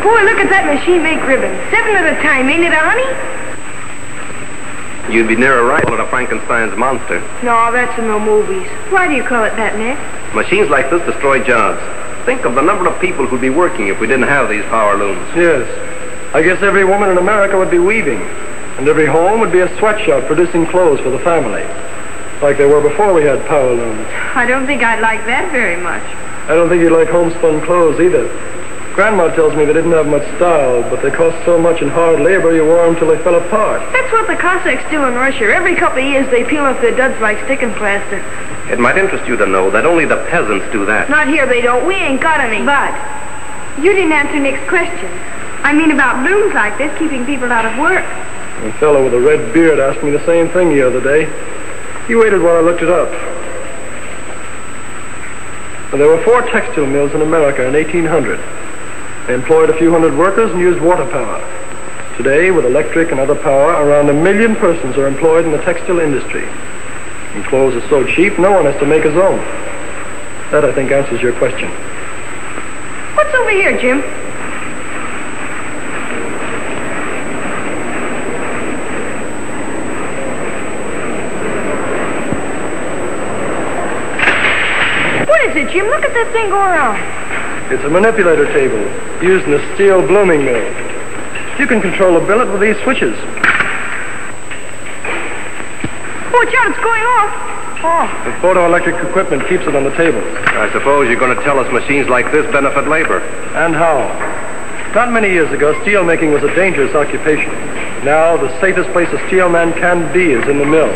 Boy, look at that machine make ribbons. 7 at a time, ain't it, honey? You'd be nearer right with a Frankenstein's monster. No, that's in the movies. Why do you call it that, Nick? Machines like this destroy jobs. Think of the number of people who'd be working if we didn't have these power looms. Yes. I guess every woman in America would be weaving, and every home would be a sweatshop producing clothes for the family, like they were before we had power looms. I don't think I'd like that very much. I don't think you'd like homespun clothes either. Grandma tells me they didn't have much style, but they cost so much in hard labor you wore them till they fell apart. That's what the Cossacks do in Russia. Every couple of years they peel off their duds like sticking plaster. It might interest you to know that only the peasants do that. Not here they don't. We ain't got any. But you didn't answer Nick's question. I mean about looms like this, keeping people out of work. A fellow with a red beard asked me the same thing the other day. He waited while I looked it up. There were 4 textile mills in America in 1800. They employed a few hundred workers and used water power. Today, with electric and other power, around 1 million persons are employed in the textile industry. And clothes are so cheap, no one has to make his own. That, I think, answers your question. What's over here, Jim? What is it, Jim? Look at that thing go around. It's a manipulator table, used in a steel blooming mill. You can control a billet with these switches. Watch out, it's going off. Oh. The photoelectric equipment keeps it on the table. I suppose you're going to tell us machines like this benefit labor. And how? Not many years ago, steelmaking was a dangerous occupation. Now, the safest place a steelman can be is in the mill.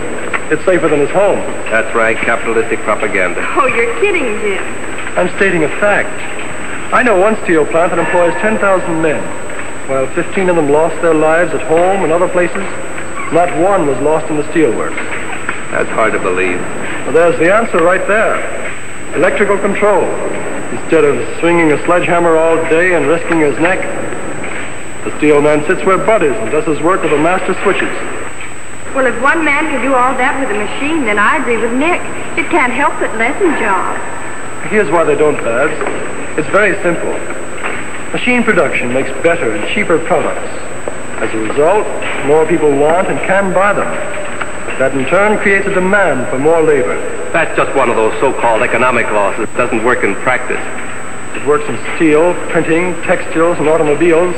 It's safer than his home. That's right, capitalistic propaganda. Oh, you're kidding, Jim. I'm stating a fact. I know one steel plant that employs 10,000 men. While 15 of them lost their lives at home and other places, not one was lost in the steelworks. That's hard to believe. Well, there's the answer right there. Electrical control. Instead of swinging a sledgehammer all day and risking his neck, the steelman sits where Bud is and does his work with the master switches. Well, if one man can do all that with a machine, then I agree with Nick. It can't help but lessen jobs. Here's why they don't, Babs. It's very simple. Machine production makes better and cheaper products. As a result, more people want and can buy them. That in turn creates a demand for more labor. That's just one of those so-called economic laws that doesn't work in practice. It works in steel, printing, textiles, and automobiles,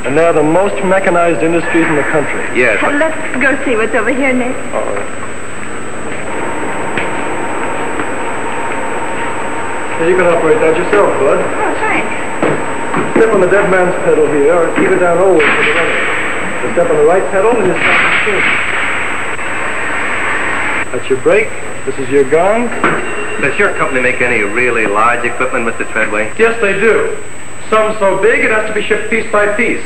and they're the most mechanized industries in the country. Yes. Let's go see what's over here, Nick. You can operate that yourself, Bud. Oh, thanks. Step on the dead man's pedal here, or keep it down always for the runner. You step on the right pedal, and you stop the machine. That's your brake. This is your gong. Does your company make any really large equipment, Mr. Treadway? Yes, they do. Some so big it has to be shipped piece by piece.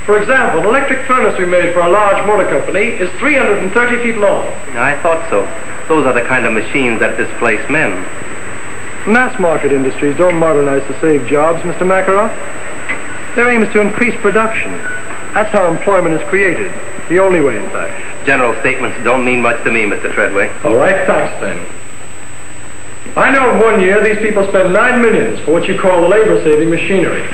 For example, an electric furnace we made for a large motor company is 330 feet long. I thought so. Those are the kind of machines that displace men. Mass market industries don't modernize to save jobs, Mr. Makarov. Their aim is to increase production. That's how employment is created. The only way, in fact. General statements don't mean much to me, Mr. Treadway. All right, facts then. I know in 1 year these people spend $9 million for what you call labor-saving machinery.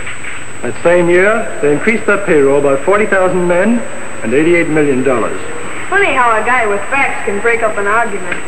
That same year, they increased their payroll by 40,000 men and $88 million. Funny how a guy with facts can break up an argument.